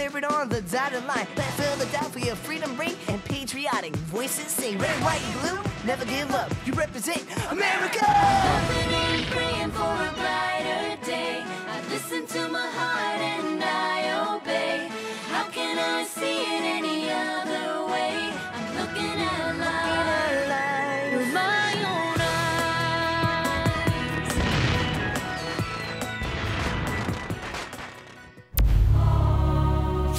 delivered on the dotted line. Let Philadelphia freedom ring and patriotic voices sing. Red, white, blue, never give up. You represent America. Hoping and praying for a brighter day. I listen to my heart and I obey. How can I see it any other way? I'm looking at life with my own eyes.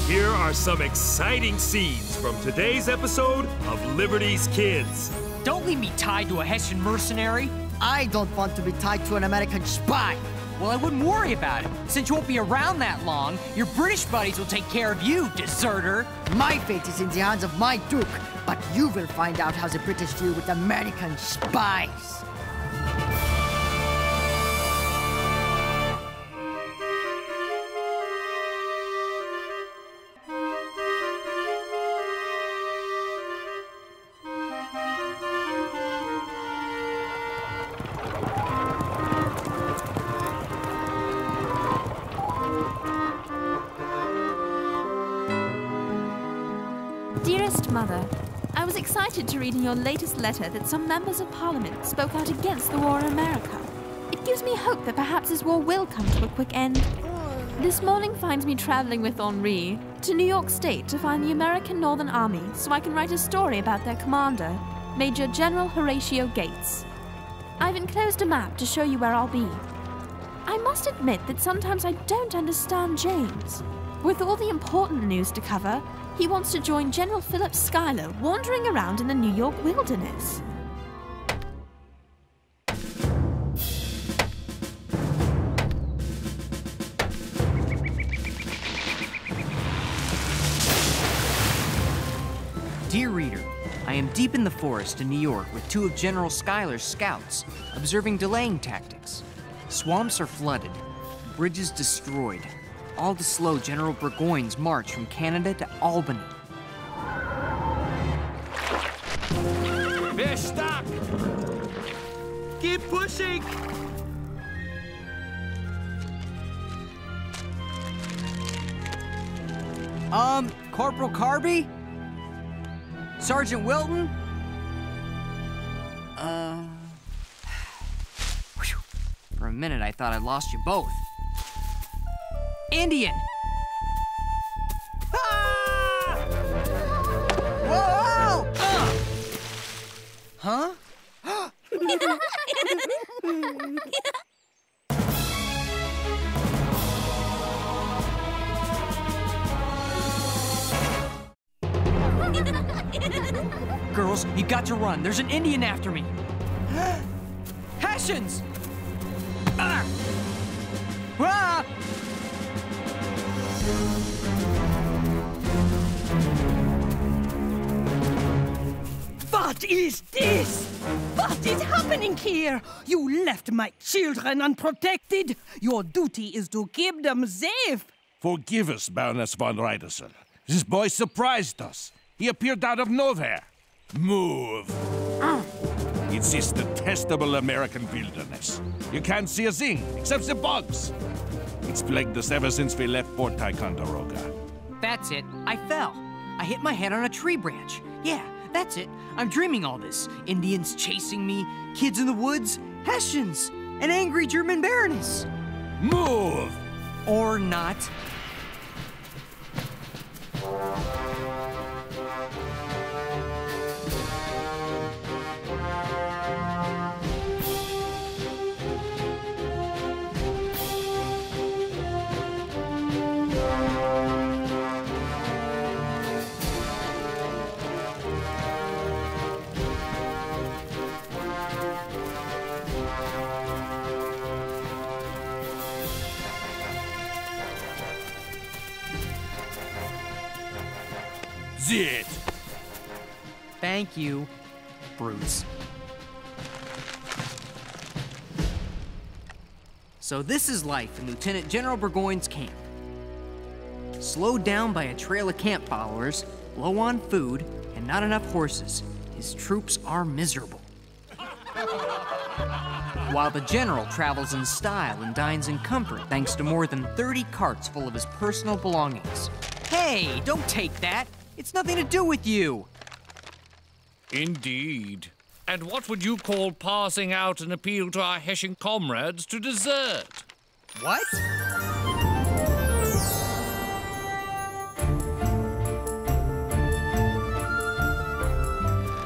Here are some exciting scenes from today's episode of Liberty's Kids. Don't leave me tied to a Hessian mercenary. I don't want to be tied to an American spy. Well, I wouldn't worry about it. Since you won't be around that long, your British buddies will take care of you, deserter. My fate is in the hands of my Duke, but you will find out how the British deal with American spies. Dearest Mother, I was excited to read in your latest letter that some members of Parliament spoke out against the war in America. It gives me hope that perhaps this war will come to a quick end. This morning finds me traveling with Henri to New York State to find the American Northern Army so I can write a story about their commander, Major General Horatio Gates. I've enclosed a map to show you where I'll be. I must admit that sometimes I don't understand James. With all the important news to cover, he wants to join General Philip Schuyler wandering around in the New York wilderness. Dear reader, I am deep in the forest in New York with two of General Schuyler's scouts, observing delaying tactics. Swamps are flooded, bridges destroyed, all to slow General Burgoyne's march from Canada to Albany. Fish, stop! Keep pushing! Corporal Carby? Sergeant Wilton? Whew. For a minute, I thought I'd lost you both. Indian! Ah! Whoa! Huh? Girls, you got to run. There's an Indian after me. Hessians! Ah! Ah! What is this? What is happening here? You left my children unprotected. Your duty is to keep them safe. Forgive us, Baroness von Riedersel. This boy surprised us. He appeared out of nowhere. Move. It's this detestable American wilderness. You can't see a thing except the bugs. It's plagued us ever since we left Fort Ticonderoga. That's it. I fell. I hit my head on a tree branch. Yeah, that's it. I'm dreaming all this. Indians chasing me, kids in the woods, Hessians, an angry German baroness. Move! Or not. It. Thank you, brutes. So this is life in Lieutenant General Burgoyne's camp. Slowed down by a trail of camp followers, low on food, and not enough horses, his troops are miserable. While the general travels in style and dines in comfort thanks to more than 30 carts full of his personal belongings. Hey, don't take that. It's nothing to do with you. Indeed. And what would you call passing out an appeal to our Hessian comrades to desert? What?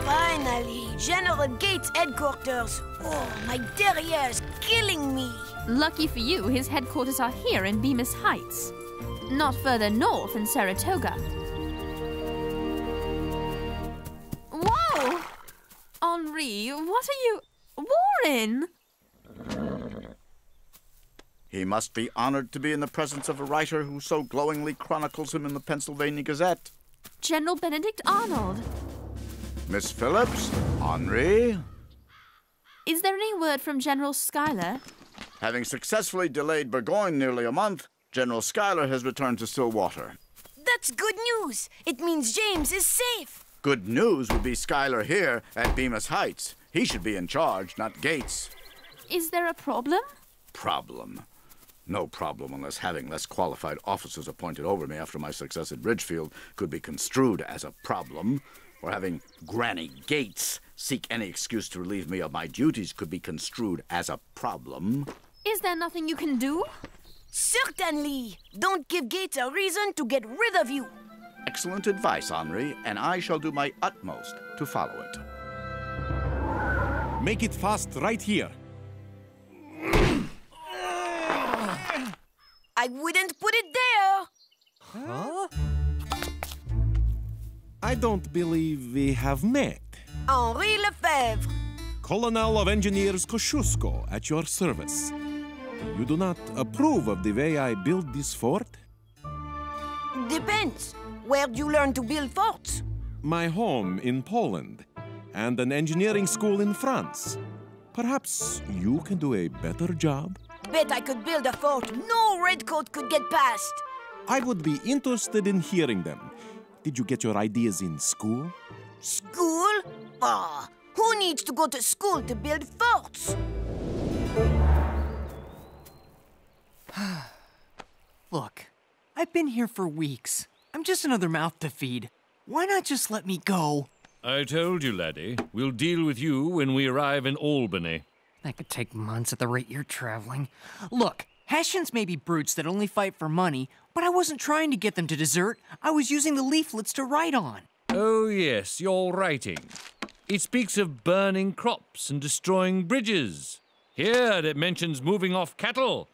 Finally, General Gates' headquarters. Oh, my derriere's killing me. Lucky for you, his headquarters are here in Bemis Heights. Not further north in Saratoga. Whoa! Henri, what are you... Warren! He must be honored to be in the presence of a writer who so glowingly chronicles him in the Pennsylvania Gazette. General Benedict Arnold. Miss Phillips, Henri. Is there any word from General Schuyler? Having successfully delayed Burgoyne nearly a month, General Schuyler has returned to Stillwater. That's good news. It means James is safe. Good news would be Schuyler here at Bemis Heights. He should be in charge, not Gates. Is there a problem? Problem? No problem unless having less qualified officers appointed over me after my success at Ridgefield could be construed as a problem, or having Granny Gates seek any excuse to relieve me of my duties could be construed as a problem. Is there nothing you can do? Certainly. Don't give Gates a reason to get rid of you. Excellent advice, Henri, and I shall do my utmost to follow it. Make it fast right here. I wouldn't put it there. Huh? I don't believe we have met. Henri Lefebvre. Colonel of Engineers Kosciuszko at your service. You do not approve of the way I build this fort? Depends. Where'd you learn to build forts? My home in Poland, and an engineering school in France. Perhaps you can do a better job? Bet I could build a fort no redcoat could get past. I would be interested in hearing them. Did you get your ideas in school? School? Ah, who needs to go to school to build forts? Look, I've been here for weeks. I'm just another mouth to feed. Why not just let me go? I told you, laddie. We'll deal with you when we arrive in Albany. That could take months at the rate you're traveling. Look, Hessians may be brutes that only fight for money, but I wasn't trying to get them to desert. I was using the leaflets to write on. Oh, yes, your writing. It speaks of burning crops and destroying bridges. Here it mentions moving off cattle.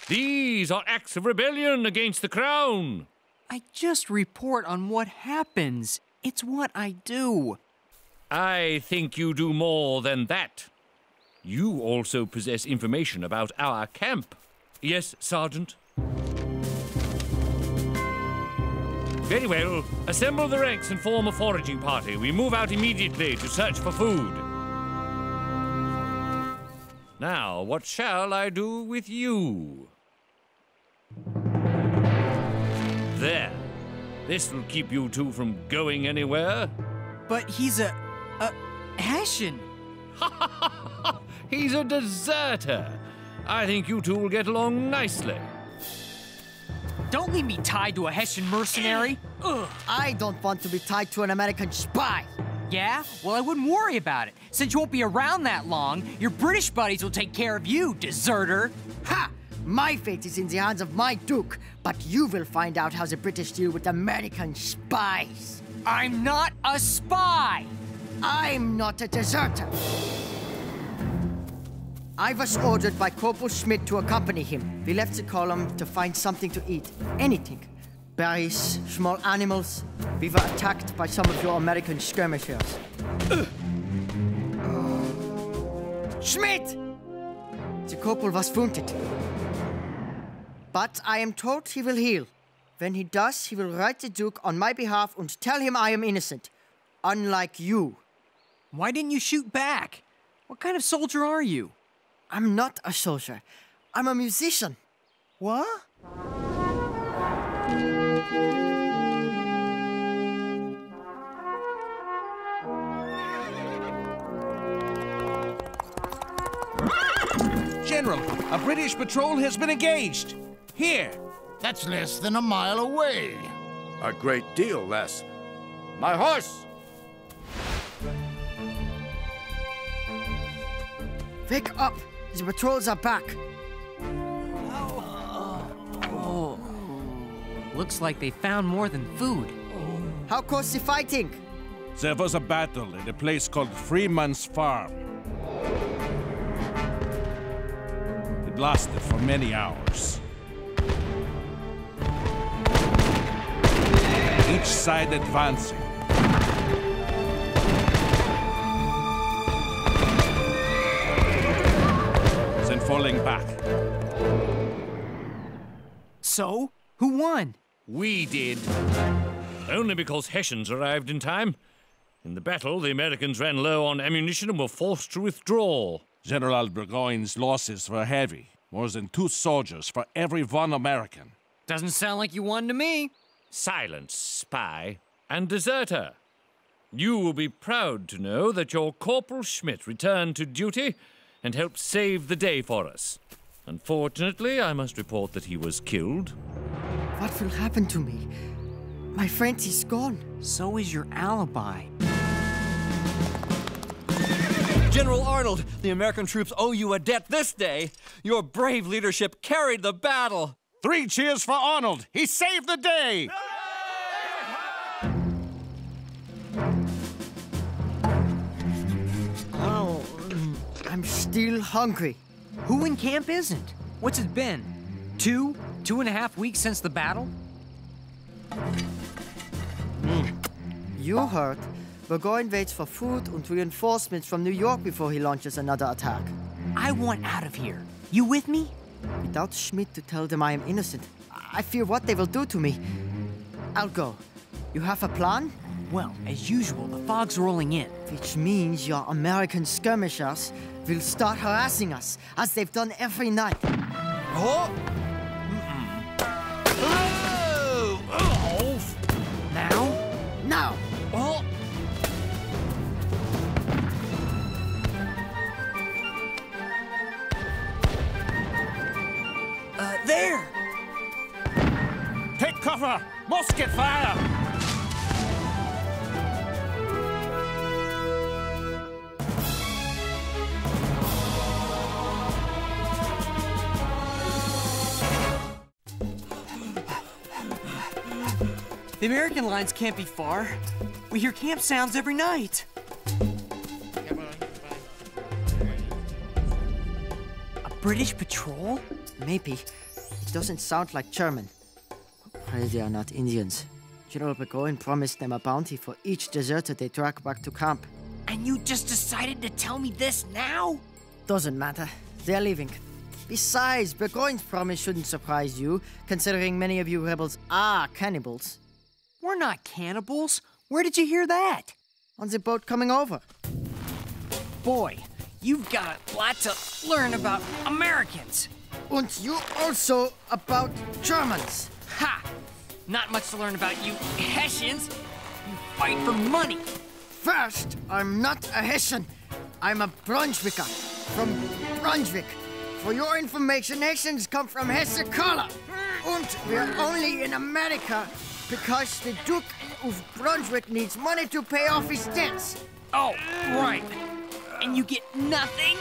These are acts of rebellion against the crown. I just report on what happens. It's what I do. I think you do more than that. You also possess information about our camp. Yes, Sergeant? Very well. Assemble the ranks and form a foraging party. We move out immediately to search for food. Now, what shall I do with you? There. This will keep you two from going anywhere. But he's a Hessian. He's a deserter. I think you two will get along nicely. Don't leave me tied to a Hessian mercenary. Ugh. I don't want to be tied to an American spy. Yeah? Well, I wouldn't worry about it. Since you won't be around that long, your British buddies will take care of you, deserter. Ha! My fate is in the hands of my Duke, but you will find out how the British deal with American spies. I'm not a spy! I'm not a deserter. I was ordered by Corporal Schmidt to accompany him. We left the column to find something to eat. Anything. Berries, small animals. We were attacked by some of your American skirmishers. Schmidt! The corporal was wounded. But I am told he will heal. When he does, he will write the Duke on my behalf and tell him I am innocent. Unlike you. Why didn't you shoot back? What kind of soldier are you? I'm not a soldier. I'm a musician. What? General, a British patrol has been engaged. Here. That's less than a mile away. A great deal less. My horse! Wake up! The patrols are back. Looks like they found more than food. How close the fighting? There was a battle in a place called Freeman's Farm. It lasted for many hours. Each side advancing. Then falling back. So, who won? We did. Only because Hessians arrived in time. In the battle, the Americans ran low on ammunition and were forced to withdraw. General Burgoyne's losses were heavy. More than 2 soldiers for every 1 American. Doesn't sound like you won to me. Silence, spy, and deserter. You will be proud to know that your Corporal Schmidt returned to duty and helped save the day for us. Unfortunately, I must report that he was killed. What will happen to me? My friend is gone. So is your alibi. General Arnold, the American troops owe you a debt this day. Your brave leadership carried the battle. 3 cheers for Arnold! He saved the day! Oh, I'm still hungry. Who in camp isn't? What's it been? 2.5 weeks since the battle? You heard. Burgoyne waits for food and reinforcements from New York before he launches another attack. I want out of here. You with me? Without Schmidt to tell them I am innocent, I fear what they will do to me. I'll go. You have a plan? Well, as usual, the fog's rolling in. Which means your American skirmishers will start harassing us, as they've done every night. Oh! Now? Now! Oh! There! Take cover! Musket fire! The American lines can't be far. We hear camp sounds every night. A British patrol? Maybe. It doesn't sound like German. Pray they are not Indians. General Burgoyne promised them a bounty for each deserter they drag back to camp. And you just decided to tell me this now? Doesn't matter. They're leaving. Besides, Burgoyne's promise shouldn't surprise you, considering many of you rebels are cannibals. We're not cannibals. Where did you hear that? On the boat coming over. Boy, you've got a lot to learn about Americans. And you also about Germans. Ha! Not much to learn about you Hessians. You fight for money. First, I'm not a Hessian. I'm a Brunswicker. From Brunswick. For your information, Hessians come from Hesse-Kassel. And we're only in America because the Duke of Brunswick needs money to pay off his debts. Oh, right. And you get nothing?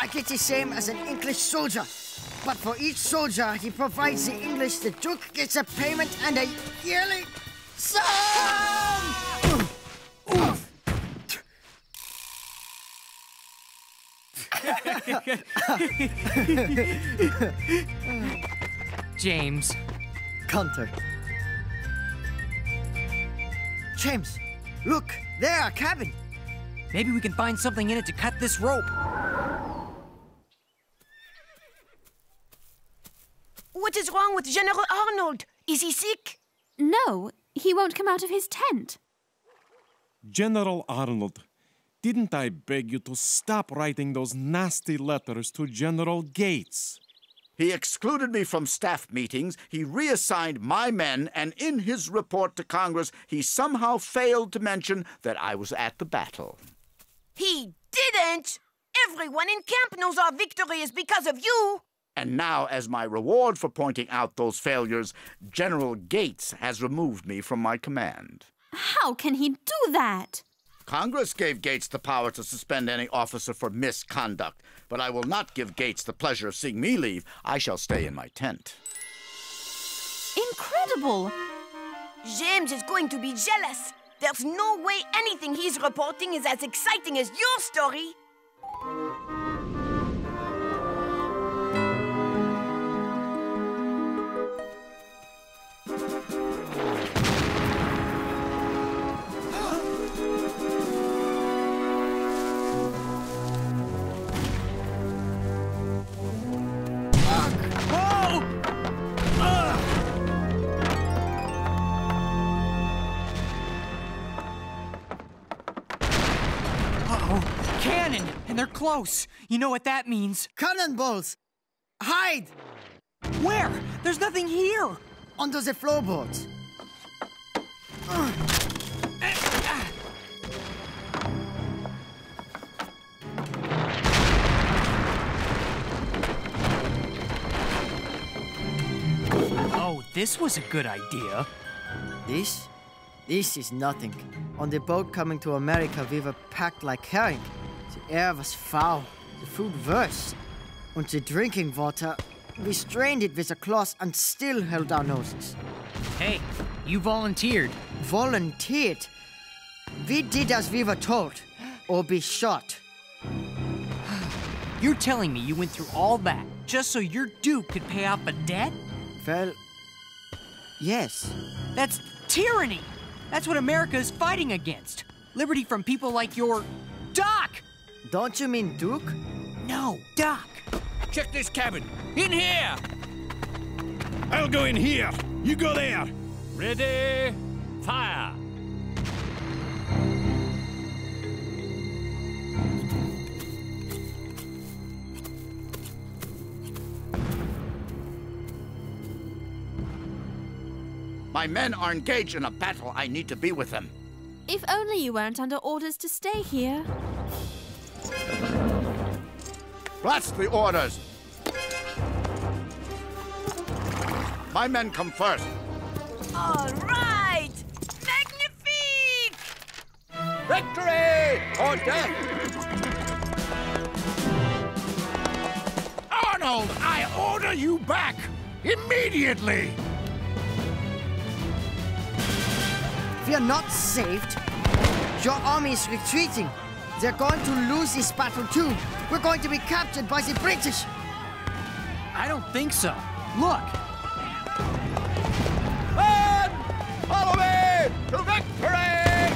I get the same as an English soldier. But for each soldier he provides the English, the Duke gets a payment and a yearly sum! Oof. James. Counter. James, look, there, a cabin. Maybe we can find something in it to cut this rope. What is wrong with General Arnold? Is he sick? No, he won't come out of his tent. General Arnold, didn't I beg you to stop writing those nasty letters to General Gates? He excluded me from staff meetings, he reassigned my men, and in his report to Congress, he somehow failed to mention that I was at the battle. He didn't! Everyone in camp knows our victory is because of you! And now, as my reward for pointing out those failures, General Gates has removed me from my command. How can he do that? Congress gave Gates the power to suspend any officer for misconduct, but I will not give Gates the pleasure of seeing me leave. I shall stay in my tent. Incredible! James is going to be jealous. There's no way anything he's reporting is as exciting as your story. Cannon! And they're close. You know what that means. Cannonballs! Hide! Where? There's nothing here! Under the floorboards. Oh, this was a good idea. This is nothing. On the boat coming to America, we were packed like herring. The air was foul, the food worse. And the drinking water, we strained it with a cloth and still held our noses. Hey, you volunteered. Volunteered? We did as we were told, or be shot. You're telling me you went through all that just so your Duke could pay off a debt? Well, yes. That's tyranny! That's what America is fighting against. Liberty from people like your Doc! Don't you mean Duke? No, Doc. Check this cabin. In here! I'll go in here. You go there. Ready, fire! My men are engaged in a battle. I need to be with them. If only you weren't under orders to stay here. That's the orders. My men come first. All right! Magnifique! Victory or death! Arnold, I order you back immediately. We are not saved. Your army is retreating. They're going to lose this battle too. We're going to be captured by the British. I don't think so. Look. Men! Follow me to victory!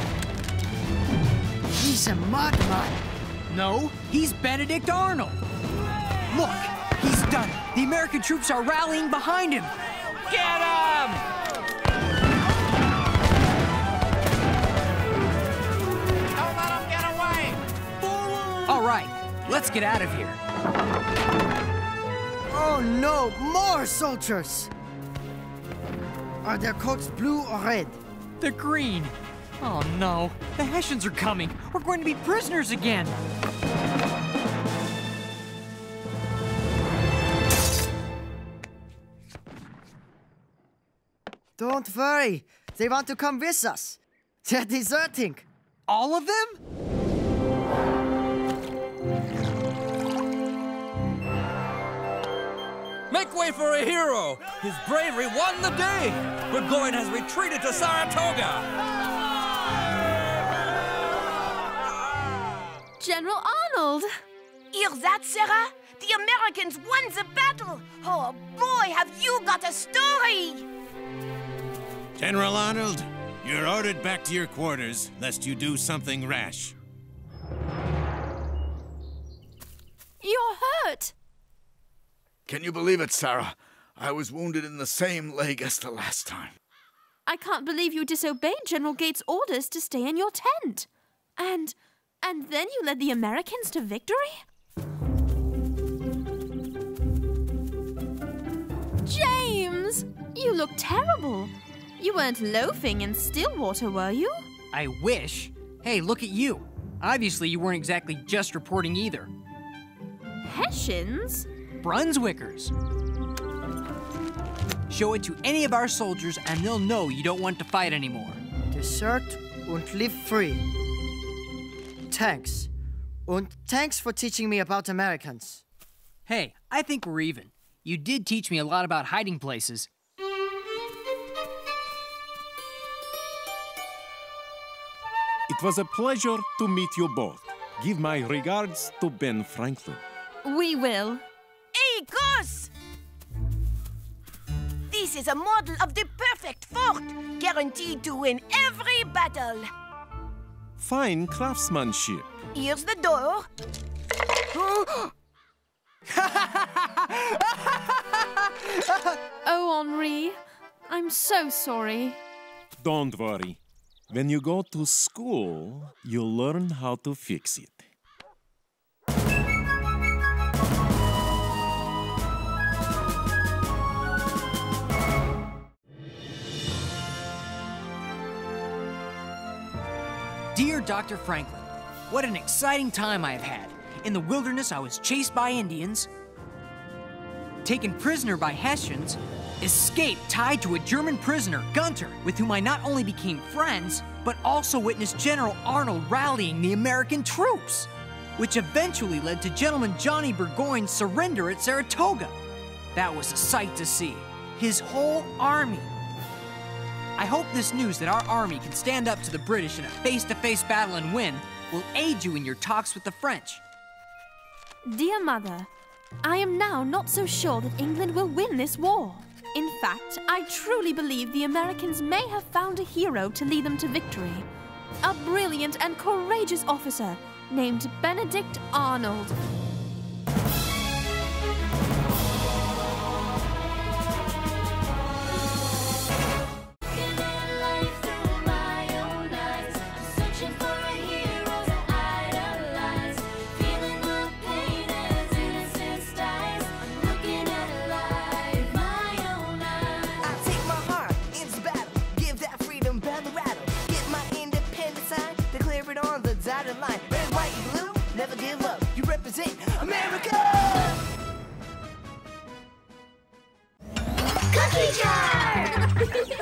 He's a madman. No, he's Benedict Arnold. Look, he's done it. The American troops are rallying behind him. Get him! All right, let's get out of here. Oh no, more soldiers! Are their coats blue or red? They're green. Oh no, the Hessians are coming. We're going to be prisoners again. Don't worry, they want to come with us. They're deserting. All of them? Make way for a hero! His bravery won the day! Burgoyne has retreated to Saratoga! General Arnold! Hear that, Sarah? The Americans won the battle! Oh boy, have you got a story! General Arnold, you're ordered back to your quarters, lest you do something rash. You're hurt! Can you believe it, Sarah? I was wounded in the same leg as the last time. I can't believe you disobeyed General Gates' orders to stay in your tent. And then you led the Americans to victory? James! You look terrible. You weren't loafing in Stillwater, were you? I wish. Hey, look at you. Obviously, you weren't exactly just reporting either. Hessians? Brunswickers. Show it to any of our soldiers and they'll know you don't want to fight anymore. Desert und live free. Thanks. Und thanks for teaching me about Americans. Hey, I think we're even. You did teach me a lot about hiding places. It was a pleasure to meet you both. Give my regards to Ben Franklin. We will. Hey, Gus! This is a model of the perfect fort, guaranteed to win every battle. Fine craftsmanship. Here's the door. Oh, Henri, I'm so sorry. Don't worry. When you go to school, you'll learn how to fix it. Dear Dr. Franklin, what an exciting time I have had. In the wilderness, I was chased by Indians, taken prisoner by Hessians, escaped tied to a German prisoner, Gunter, with whom I not only became friends, but also witnessed General Arnold rallying the American troops, which eventually led to Gentleman Johnny Burgoyne's surrender at Saratoga. That was a sight to see. His whole army. I hope this news that our army can stand up to the British in a face-to-face battle and win will aid you in your talks with the French. Dear Mother, I am now not so sure that England will win this war. In fact, I truly believe the Americans may have found a hero to lead them to victory. A brilliant and courageous officer named Benedict Arnold. Line. Red, white, and blue, never give up. You represent America! Cookie jar!